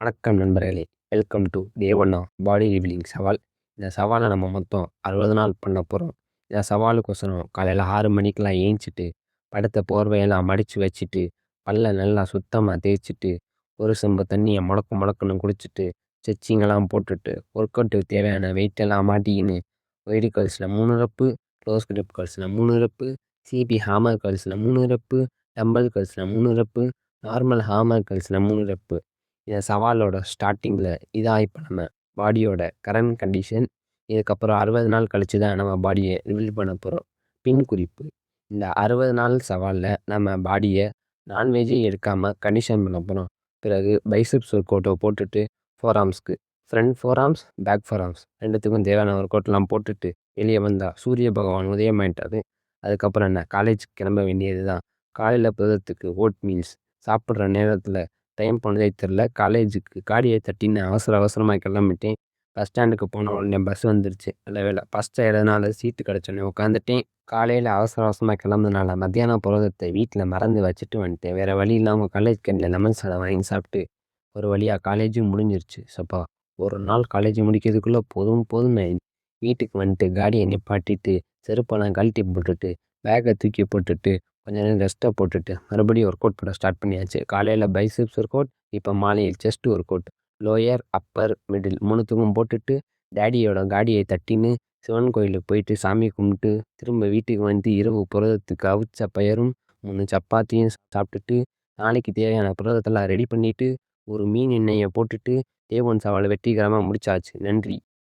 வணக்கம் நண்பர்களே! Welcome to day 1 of body building சவால். இந்த சவாலை நம்ம மொத்தம் 60 நாள் பண்ண போகிறோம். இந்த சவாலுக்கோசரம் காலையில் 6 மணிக்கெலாம் ஏஞ்சிட்டு, படுத்த போர்வையெல்லாம் மடித்து வச்சுட்டு, பல்லை நல்லா சுத்தமாக தேய்ச்சிட்டு, ஒரு செம்பு தண்ணியை முடக்கு முடக்குன்னு குடிச்சிட்டு, ஸ்ட்ரெச்சிங்கெல்லாம் போட்டுட்டு, ஒர்க் அவுட்டுக்கு தேவையான வெயிட்டெல்லாம் மாட்டிக்கின்னு, ஒய்டு கர்ல்ஸில் 3 ரெப்பு, க்ளோஸ் கிரிப் கர்ல்ஸில் 3 ரெப்பு, சிபி ஹாமர் கர்ல்ஸில் 3 ரெப்பு, டம்பல் கர்ல்ஸில் 3 ரெப்பு, நார்மல் ஹாமர் கர்ல்ஸில் 3 ரெப்பு. இந்த சவாலோட ஸ்டார்டிங்கில் இதான் இப்போ நம்ம பாடியோட கரண்ட் கண்டிஷன். இதுக்கப்புறம் 60 நாள் கழித்து தான் நம்ம பாடியை ரிவீல் பண்ண போகிறோம். பின் குறிப்பு: இந்த 60 நாள் சவாலில் நம்ம பாடியை நான்வெஜ்ஜே எடுக்காமல் கண்டிஷன் பண்ண போகிறோம். பிறகு பைசப்ஸ் ஒர்க் அவுட்டை போட்டுட்டு, ஃபோர் ஆர்ம்ஸ்க்கு front forearms, back forearms ரெண்டுத்துக்கும் தேவையான ஒர்க் அவுட்லாம் போட்டுட்டு வெளியே வந்தால் சூரிய பகவான் உதயமாயிட்டாரு. அதுக்கப்புறம் என்ன, காலேஜுக்கு கிளம்ப வேண்டியது தான். காலையில் புதத்துக்கு ஓட் மீல்ஸ் சாப்பிட்ற நேரத்தில் டைம் போனதே தெரில. காலேஜுக்கு காடியை தட்டின்னு அவசரமாக கிளம்பிட்டேன். பஸ் ஸ்டாண்டுக்கு போன உடனே பஸ் வந்துருச்சு. நல்ல வேளை ஃபஸ்ட் இடதுனால சீட்டு கிடச்சோன்னே உட்காந்துட்டேன். காலையில் அவசரமாக கிளம்புனதுனால மத்தியானம் புரதத்தை வீட்டில் மறந்து வச்சுட்டு வந்துட்டேன். வேறு வழி இல்லாமல் காலேஜ் கேண்டில் லெமன் சாதம் வாங்கி சாப்பிட்டு ஒரு வழியாக காலேஜும் முடிஞ்சிருச்சு. சப்பா, ஒரு நாள் காலேஜ் முடிக்கிறதுக்குள்ளே போதும்னு வீட்டுக்கு வந்துட்டு காடியை நிப்பாட்டிட்டு செருப்பெல்லாம் கழட்டி போட்டுட்டு பேக்கை தூக்கி போட்டுட்டு கொஞ்ச நேரம் ரெஸ்ட்டை போட்டுட்டு மறுபடியும் ஒர்க் அவுட் பண்ண ஸ்டார்ட் பண்ணியாச்சு. காலையில் பைசெப்ஸ் ஒர்க் அவுட், இப்போ மாலையில் chest workout. Lower, upper, middle 3த்துக்கும் போட்டுட்டு டேடியோட காடியை தட்டின்னு சிவன் கோயிலுக்கு போயிட்டு சாமி கும்பிட்டு திரும்ப வீட்டுக்கு வந்து இரவு புரதத்துக்கு அவிச்ச பயரும் 3 சப்பாத்தியும் சாப்பிட்டுட்டு நாளைக்கு தேவையான புரதத்தெல்லாம் ரெடி பண்ணிவிட்டு ஒரு மீன் எண்ணெயை போட்டுட்டு டே 1 சவாலை வெற்றிகரமாக முடிச்சாச்சு. நன்றி.